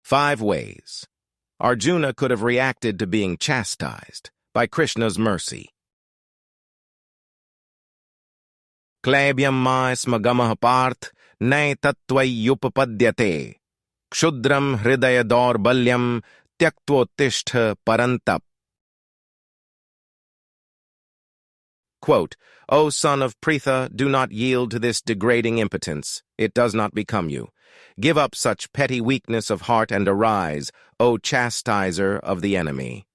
5 ways Arjuna could have reacted to being chastised by Krishna's mercy. Klaibyam ma smagamah parth nay tattvayupapadyate kshudram hridaya balyam tyaktvotishtha parantap. Quote, O son of Pritha, do not yield to this degrading impotence. It does not become you. Give up such petty weakness of heart and arise, O chastiser of the enemy.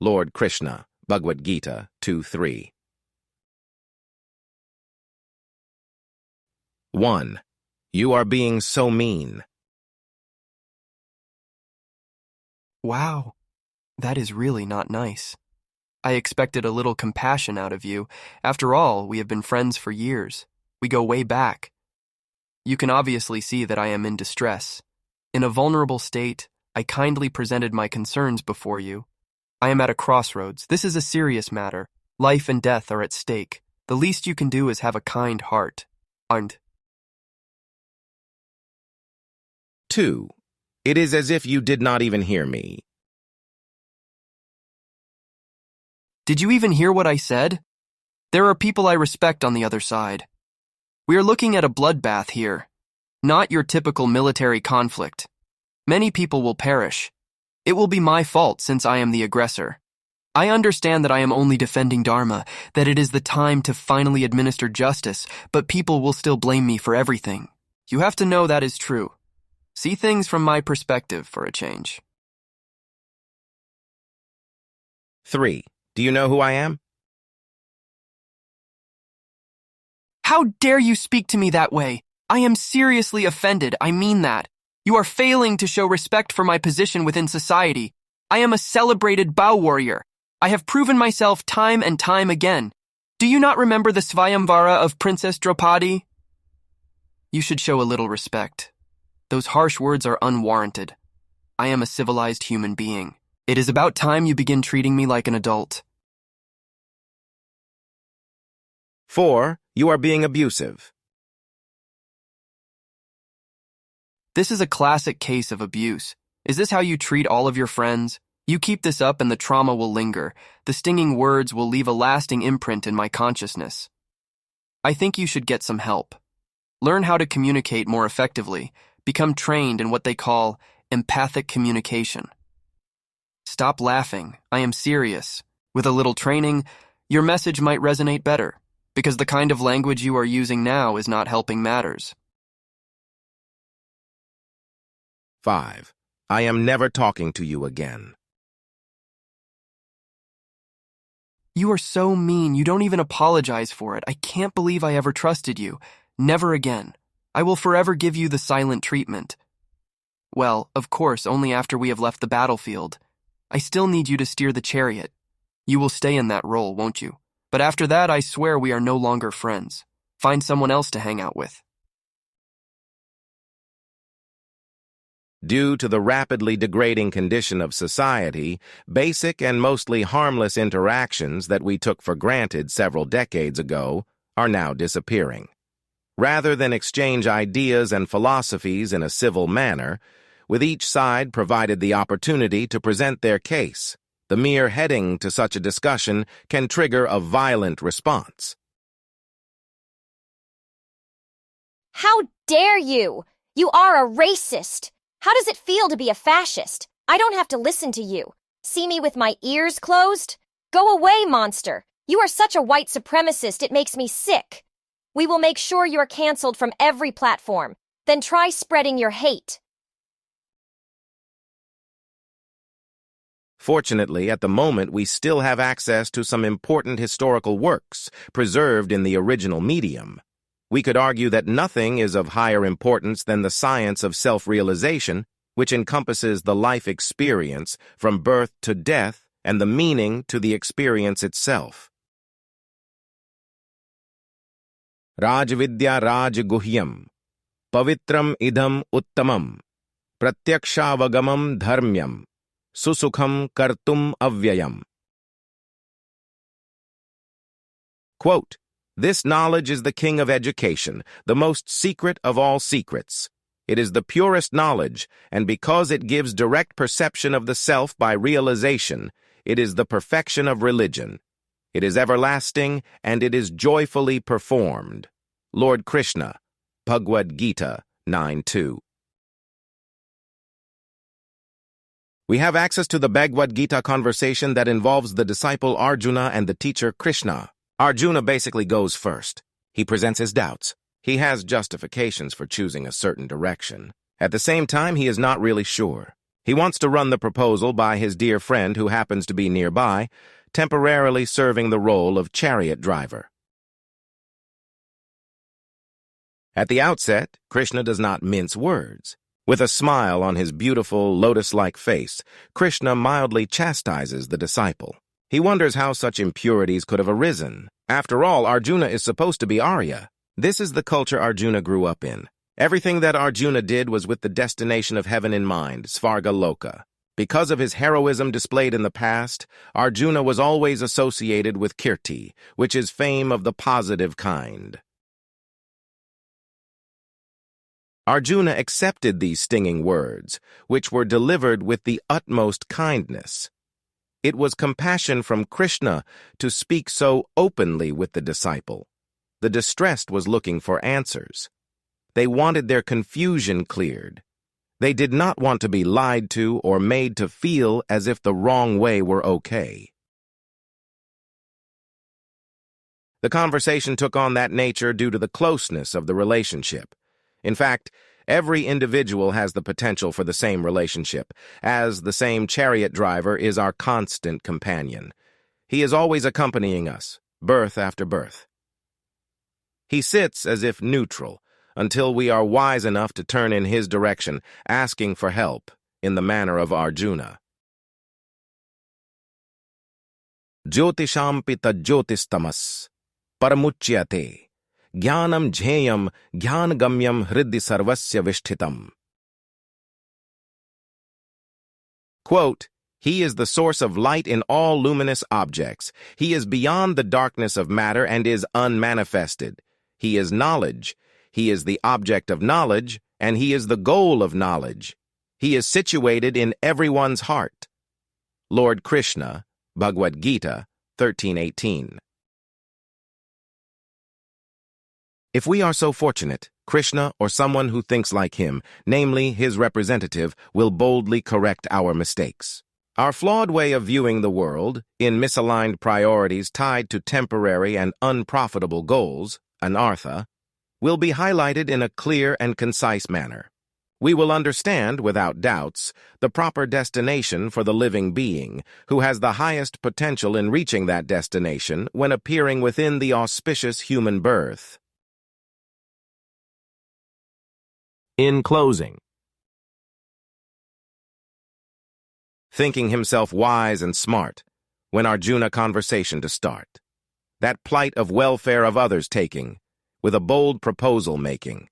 Lord Krishna, Bhagavad-gita 2:3. 1. You are being so mean. Wow, that is really not nice. I expected a little compassion out of you. After all, we have been friends for years. We go way back. You can obviously see that I am in distress. In a vulnerable state, I kindly presented my concerns before you. I am at a crossroads. This is a serious matter. Life and death are at stake. The least you can do is have a kind heart. And 2. It is as if you did not even hear me. did you even hear what I said? There are people I respect on the other side. We are looking at a bloodbath here, not your typical military conflict. Many people will perish. It will be my fault since I am the aggressor. I understand that I am only defending Dharma, that it is the time to finally administer justice, but people will still blame me for everything. You have to know that is true. See things from my perspective for a change. 3. Do you know who I am? How dare you speak to me that way? I am seriously offended, I mean that. You are failing to show respect for my position within society. I am a celebrated bow warrior. I have proven myself time and time again. Do you not remember the Svayamvara of Princess Draupadi? You should show a little respect. Those harsh words are unwarranted. I am a civilized human being. It is about time you begin treating me like an adult. 4. You are being abusive. This is a classic case of abuse. Is this how you treat all of your friends? You keep this up and the trauma will linger. The stinging words will leave a lasting imprint in my consciousness. I think you should get some help. Learn how to communicate more effectively. Become trained in what they call empathic communication. Stop laughing. I am serious. With a little training, your message might resonate better, because the kind of language you are using now is not helping matters. 5. I am never talking to you again. You are so mean, you don't even apologize for it. I can't believe I ever trusted you. Never again. I will forever give you the silent treatment. Well, of course, only after we have left the battlefield. I still need you to steer the chariot. You will stay in that role, won't you? But after that, I swear we are no longer friends. Find someone else to hang out with. Due to the rapidly degrading condition of society, basic and mostly harmless interactions that we took for granted several decades ago are now disappearing. Rather than exchange ideas and philosophies in a civil manner, with each side provided the opportunity to present their case, the mere heading to such a discussion can trigger a violent response. How dare you? You are a racist. How does it feel to be a fascist? I don't have to listen to you. See me with my ears closed? Go away, monster. You are such a white supremacist, it makes me sick. We will make sure you are canceled from every platform. Then try spreading your hate. Fortunately, at the moment, we still have access to some important historical works preserved in the original medium. We could argue that nothing is of higher importance than the science of self-realization, which encompasses the life experience from birth to death and the meaning to the experience itself. Rajvidya Rajguhyam, Pavitram Idam Uttamam, Pratyakshaavagamam Dharmyam, Susukham Kartum Avyayam. Quote, This knowledge is the king of education, the most secret of all secrets. It is the purest knowledge, and because it gives direct perception of the self by realization, it is the perfection of religion. It is everlasting, and it is joyfully performed. Lord Krishna, Bhagavad-gita 9:2. We have access to the Bhagavad-gita conversation that involves the disciple Arjuna and the teacher Krishna. Arjuna basically goes first. He presents his doubts. He has justifications for choosing a certain direction. At the same time, he is not really sure. He wants to run the proposal by his dear friend who happens to be nearby, temporarily serving the role of chariot driver. At the outset, Krishna does not mince words. With a smile on his beautiful, lotus-like face, Krishna mildly chastises the disciple. He wonders how such impurities could have arisen. After all, Arjuna is supposed to be Arya. This is the culture Arjuna grew up in. Everything that Arjuna did was with the destination of heaven in mind, Svarga Loka. Because of his heroism displayed in the past, Arjuna was always associated with kirti, which is fame of the positive kind. Arjuna accepted these stinging words, which were delivered with the utmost kindness. It was compassion from Krishna to speak so openly with the disciple. The distressed was looking for answers. They wanted their confusion cleared. They did not want to be lied to or made to feel as if the wrong way were okay. The conversation took on that nature due to the closeness of the relationship. In fact, every individual has the potential for the same relationship, as the same chariot driver is our constant companion. He is always accompanying us, birth after birth. He sits as if neutral, until we are wise enough to turn in his direction, asking for help, in the manner of Arjuna. Jyotisham pita jyotistamas, paramuchyate. Jnanam jheyam jnanagamyam hriddi sarvasya vishthitam. Quote, He is the source of light in all luminous objects. He is beyond the darkness of matter and is unmanifested. He is knowledge. He is the object of knowledge, and he is the goal of knowledge. He is situated in everyone's heart. Lord Krishna, Bhagavad-gita 13:18. If we are so fortunate, Krishna or someone who thinks like him, namely his representative, will boldly correct our mistakes. Our flawed way of viewing the world, in misaligned priorities tied to temporary and unprofitable goals, anartha, will be highlighted in a clear and concise manner. We will understand, without doubts, the proper destination for the living being, who has the highest potential in reaching that destination when appearing within the auspicious human birth. In closing, thinking himself wise and smart, when Arjuna conversation to start. That plight of welfare of others taking, with a bold proposal making.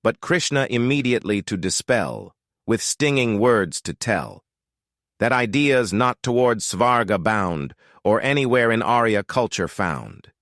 But Krishna immediately to dispel, with stinging words to tell. That ideas not towards Svarga bound, or anywhere in Arya culture found.